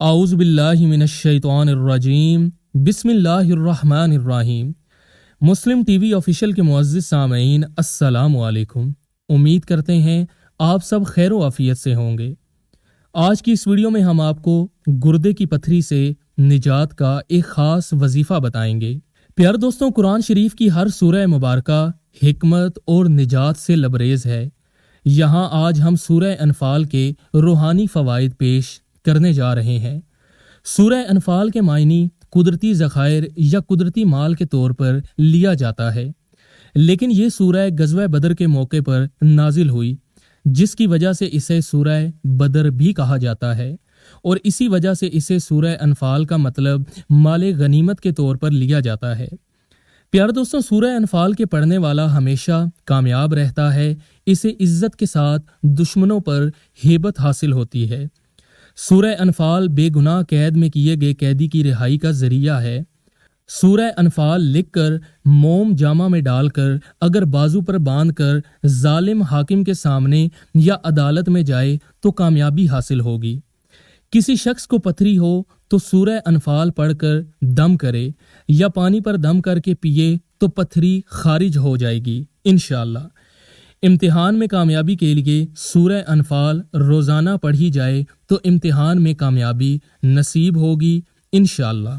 اعوذ باللہ من الشیطان الرجیم بسم اللہ الرحمن الرحیم۔ مسلم ٹی وی آفیشیل کے معزز سامعین، السلام علیکم۔ امید کرتے ہیں آپ سب خیر و عافیت سے ہوں گے۔ آج کی اس ویڈیو میں ہم آپ کو گردے کی پتھری سے نجات کا ایک خاص وظیفہ بتائیں گے۔ پیارے دوستوں، قرآن شریف کی ہر سورہ مبارکہ حکمت اور نجات سے لبریز ہے۔ یہاں آج ہم سورہ انفال کے روحانی فوائد پیش کرنے جا رہے ہیں۔ سورہ انفال کے معنی قدرتی ذخائر یا قدرتی مال کے طور پر لیا جاتا ہے، لیکن یہ سورہ غزوہ بدر کے موقع پر نازل ہوئی، جس کی وجہ سے اسے سورہ بدر بھی کہا جاتا ہے، اور اسی وجہ سے اسے سورہ انفال کا مطلب مال غنیمت کے طور پر لیا جاتا ہے۔ پیارے دوستوں، سورہ انفال کے پڑھنے والا ہمیشہ کامیاب رہتا ہے، اسے عزت کے ساتھ دشمنوں پر ہیبت حاصل ہوتی ہے۔ سورہ انفال بے گناہ قید میں کیے گئے قیدی کی رہائی کا ذریعہ ہے۔ سورہ انفال لکھ کر موم جامہ میں ڈال کر اگر بازو پر باندھ کر ظالم حاکم کے سامنے یا عدالت میں جائے تو کامیابی حاصل ہوگی۔ کسی شخص کو پتھری ہو تو سورہ انفال پڑھ کر دم کرے یا پانی پر دم کر کے پیے تو پتھری خارج ہو جائے گی انشاءاللہ۔ امتحان میں کامیابی کے لیے سورہ انفال روزانہ پڑھی جائے تو امتحان میں کامیابی نصیب ہوگی انشاءاللہ۔